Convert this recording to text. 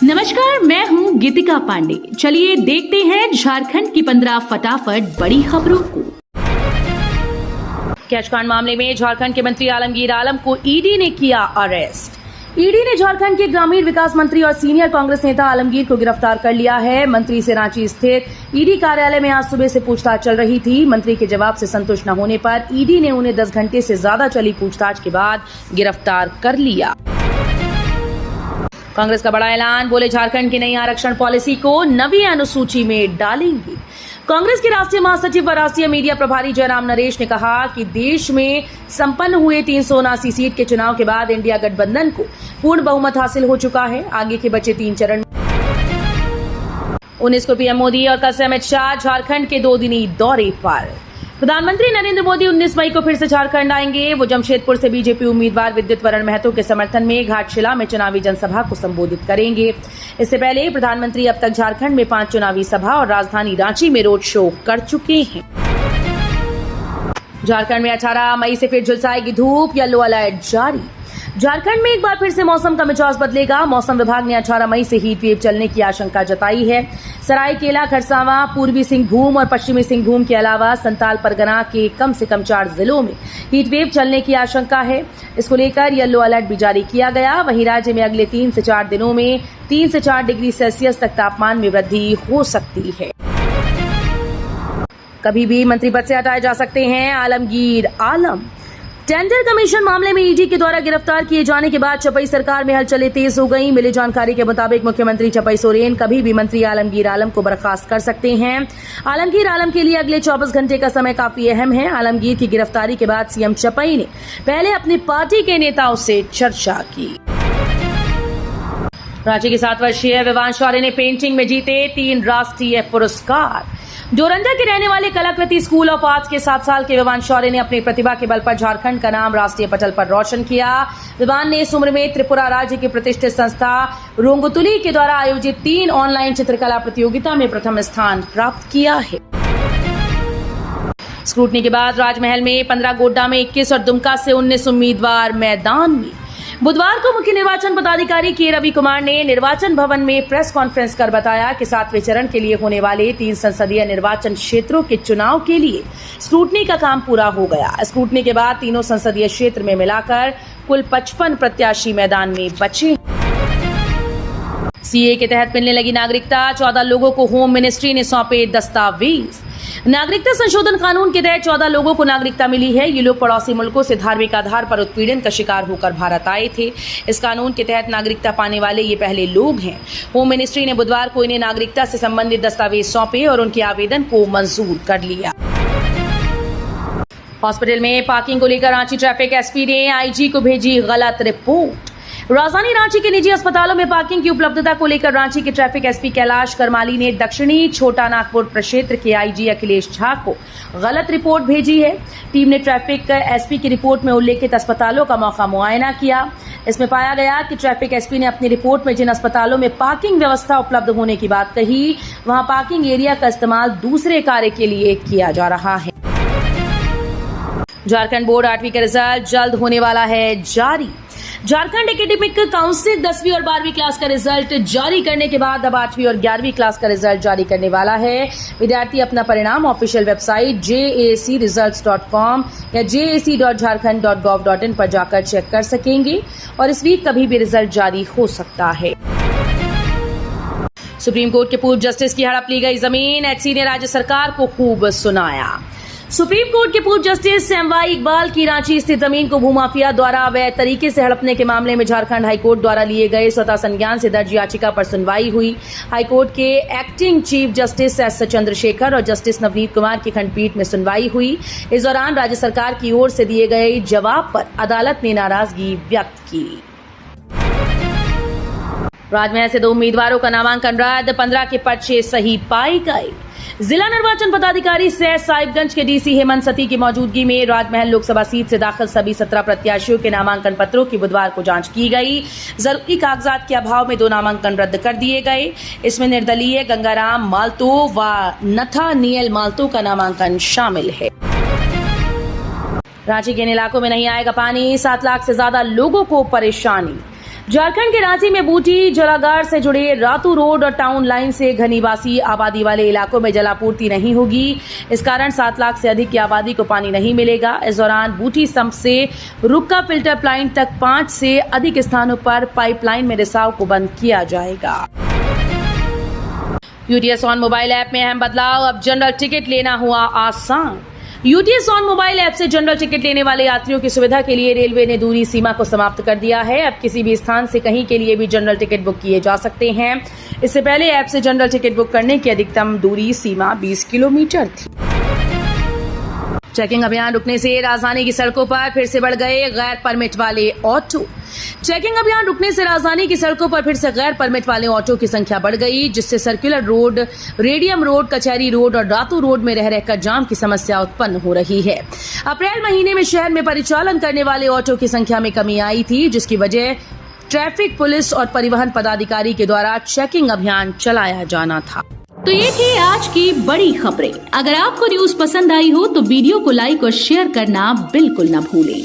नमस्कार, मैं हूं गीतिका पांडे। चलिए देखते हैं झारखंड की 15 फटाफट बड़ी खबरों को। कैशकांड मामले में झारखंड के मंत्री आलमगीर आलम को ईडी ने किया अरेस्ट। ईडी ने झारखंड के ग्रामीण विकास मंत्री और सीनियर कांग्रेस नेता आलमगीर को गिरफ्तार कर लिया है। मंत्री से रांची स्थित ईडी कार्यालय में आज सुबह से पूछताछ चल रही थी। मंत्री के जवाब से संतुष्ट न होने पर ईडी ने उन्हें 10 घंटे से ज्यादा चली पूछताछ के बाद गिरफ्तार कर लिया। कांग्रेस का बड़ा ऐलान, बोले झारखंड की नई आरक्षण पॉलिसी को नवी अनुसूची में डालेंगे। कांग्रेस के राष्ट्रीय महासचिव व राष्ट्रीय मीडिया प्रभारी जयराम नरेश ने कहा कि देश में संपन्न हुए 379 सीट के चुनाव के बाद इंडिया गठबंधन को पूर्ण बहुमत हासिल हो चुका है। आगे के बचे 3 चरण 19 को पीएम मोदी और कल से अमित शाह झारखंड के 2 दिनी दौरे पर। प्रधानमंत्री नरेंद्र मोदी 19 मई को फिर से झारखंड आएंगे। वो जमशेदपुर से बीजेपी उम्मीदवार विद्युत वरण महतो के समर्थन में घाटशिला में चुनावी जनसभा को संबोधित करेंगे। इससे पहले प्रधानमंत्री अब तक झारखंड में 5 चुनावी सभा और राजधानी रांची में रोड शो कर चुके हैं। झारखंड में 18 मई से फिर झुलसाएगी धूप, येलो अलर्ट जारी। झारखंड में एक बार फिर से मौसम का मिजाज बदलेगा। मौसम विभाग ने 18 मई से हीट वेव चलने की आशंका जताई है। सरायकेला, खरसावां, पूर्वी सिंहभूम और पश्चिमी सिंहभूम के अलावा संताल परगना के कम से कम 4 जिलों में हीट वेव चलने की आशंका है। इसको लेकर येलो अलर्ट भी जारी किया गया। वहीं राज्य में अगले 3 से 4 दिनों में 3 से 4 डिग्री सेल्सियस तक तापमान में वृद्धि हो सकती है। कभी भी मंत्री पद से हटाए जा सकते हैं आलमगीर आलम। टेंडर कमीशन मामले में ईडी के द्वारा गिरफ्तार किए जाने के बाद चपई सरकार में हलचलें तेज हो गई। मिली जानकारी के मुताबिक मुख्यमंत्री चपई सोरेन कभी भी मंत्री आलमगीर आलम को बर्खास्त कर सकते हैं। आलमगीर आलम के लिए अगले 24 घंटे का समय काफी अहम है। आलमगीर की गिरफ्तारी के बाद सीएम चपई ने पहले अपनी पार्टी के नेताओं से चर्चा की। रांची की 7 वर्षीय विवांश शौर्य ने पेंटिंग में जीते 3 राष्ट्रीय पुरस्कार। डोरंडा के रहने वाले कलाकृति स्कूल ऑफ आर्ट्स के 7 साल के विवान शौर्य ने अपनी प्रतिभा के बल पर झारखंड का नाम राष्ट्रीय पटल पर रोशन किया। विवान ने इस उम्र में त्रिपुरा राज्य की प्रतिष्ठित संस्था रोंगतुली के द्वारा आयोजित 3 ऑनलाइन चित्रकला प्रतियोगिता में प्रथम स्थान प्राप्त किया है। स्क्रूटनी के बाद राजमहल में 15, गोड्डा में 21 और दुमका से 19 उम्मीदवार मैदान में। बुधवार को मुख्य निर्वाचन पदाधिकारी के रवि कुमार ने निर्वाचन भवन में प्रेस कॉन्फ्रेंस कर बताया कि 7वें चरण के लिए होने वाले 3 संसदीय निर्वाचन क्षेत्रों के चुनाव के लिए स्क्रूटनी का काम पूरा हो गया। स्क्रूटनी के बाद तीनों संसदीय क्षेत्र में मिलाकर कुल 55 प्रत्याशी मैदान में बचे। सीए के तहत मिलने लगी नागरिकता, 14 लोगों को होम मिनिस्ट्री ने सौंपे दस्तावेज। नागरिकता संशोधन कानून के तहत 14 लोगों को नागरिकता मिली है। ये लोग पड़ोसी मुल्कों से धार्मिक आधार पर उत्पीड़न का शिकार होकर भारत आए थे। इस कानून के तहत नागरिकता पाने वाले ये पहले लोग हैं। होम मिनिस्ट्री ने बुधवार को इन्हें नागरिकता से संबंधित दस्तावेज सौंपे और उनके आवेदन को मंजूर कर लिया। हॉस्पिटल में पार्किंग को लेकर रांची ट्रैफिक एसपी ने आईजी को भेजी गलत रिपोर्ट। राजधानी रांची के निजी अस्पतालों में पार्किंग की उपलब्धता को लेकर रांची के ट्रैफिक एसपी कैलाश करमाली ने दक्षिणी छोटा नागपुर प्रक्षेत्र के आईजी अखिलेश झा को गलत रिपोर्ट भेजी है। टीम ने ट्रैफिक एसपी की रिपोर्ट में उल्लेखित अस्पतालों का मौका मुआयना किया। इसमें पाया गया कि ट्रैफिक एसपी ने अपनी रिपोर्ट में जिन अस्पतालों में पार्किंग व्यवस्था उपलब्ध होने की बात कही, वहां पार्किंग एरिया का इस्तेमाल दूसरे कार्य के लिए किया जा रहा है। झारखंड बोर्ड 8वीं का रिजल्ट जल्द होने वाला है जारी। झारखंड एकेडमिक काउंसिल 10वीं और 12वीं क्लास का रिजल्ट जारी करने के बाद अब 8वीं और 11वीं क्लास का रिजल्ट जारी करने वाला है। विद्यार्थी अपना परिणाम ऑफिशियल वेबसाइट jacresults.com या jac.jharkhand.gov.in पर जाकर चेक कर सकेंगे और इस वीक कभी भी रिजल्ट जारी हो सकता है। सुप्रीम कोर्ट के पूर्व जस्टिस की हड़प ली गई जमीन, एचसी ने राज्य सरकार को खूब सुनाया। सुप्रीम कोर्ट के पूर्व जस्टिस एमवाई इकबाल की रांची स्थित जमीन को भूमाफिया द्वारा अवैध तरीके से हड़पने के मामले में झारखंड हाईकोर्ट द्वारा लिए गए स्वतः संज्ञान से दर्ज याचिका पर सुनवाई हुई। हाईकोर्ट के acting chief justice S Chandrashekhar और जस्टिस नवनीत कुमार की खंडपीठ में सुनवाई हुई। इस दौरान राज्य सरकार की ओर से दिए गए जवाब पर अदालत ने नाराजगी व्यक्त की। राजमहल से 2 उम्मीदवारों का नामांकन रद्द, 15 के पर्चे सही पाए गए। जिला निर्वाचन पदाधिकारी सह साहिबगंज के डीसी हेमंत सती की मौजूदगी में राजमहल लोकसभा सीट से दाखिल सभी 17 प्रत्याशियों के नामांकन पत्रों की बुधवार को जांच की गई। जरूरी कागजात के अभाव में 2 नामांकन रद्द कर दिए गए। इसमें निर्दलीय गंगाराम मालतो व नथानियल मालतो का नामांकन शामिल है। रांची के इन इलाकों में नहीं आएगा पानी, 7 लाख से ज्यादा लोगों को परेशानी। झारखंड के रांची में बूटी जलागार से जुड़े रातू रोड और टाउन लाइन से घनीवासी आबादी वाले इलाकों में जलापूर्ति नहीं होगी। इस कारण 7 लाख से अधिक की आबादी को पानी नहीं मिलेगा। इस दौरान बूटी सम्प से रुक्का फिल्टर प्लांट तक 5 से अधिक स्थानों पर पाइपलाइन में रिसाव को बंद किया जाएगा। यूटीएस ऑन मोबाइल ऐप में अहम बदलाव, अब जनरल टिकट लेना हुआ आसान। यूटीएस ऑन मोबाइल ऐप से जनरल टिकट लेने वाले यात्रियों की सुविधा के लिए रेलवे ने दूरी सीमा को समाप्त कर दिया है। अब किसी भी स्थान से कहीं के लिए भी जनरल टिकट बुक किए जा सकते हैं। इससे पहले ऐप से जनरल टिकट बुक करने की अधिकतम दूरी सीमा 20 किलोमीटर थी। चेकिंग अभियान रुकने से राजधानी की सड़कों पर फिर से बढ़ गए गैर परमिट वाले ऑटो। चेकिंग अभियान रुकने से राजधानी की सड़कों पर फिर से गैर परमिट वाले ऑटो की संख्या बढ़ गई, जिससे सर्कुलर रोड, रेडियम रोड, कचहरी रोड और रातू रोड में रह रहकर जाम की समस्या उत्पन्न हो रही है। अप्रैल महीने में शहर में परिचालन करने वाले ऑटो की संख्या में कमी आई थी, जिसकी वजह ट्रैफिक पुलिस और परिवहन पदाधिकारी के द्वारा चेकिंग अभियान चलाया जाना था। तो ये थी आज की बड़ी खबरें। अगर आपको न्यूज पसंद आई हो तो वीडियो को लाइक और शेयर करना बिल्कुल न भूलें।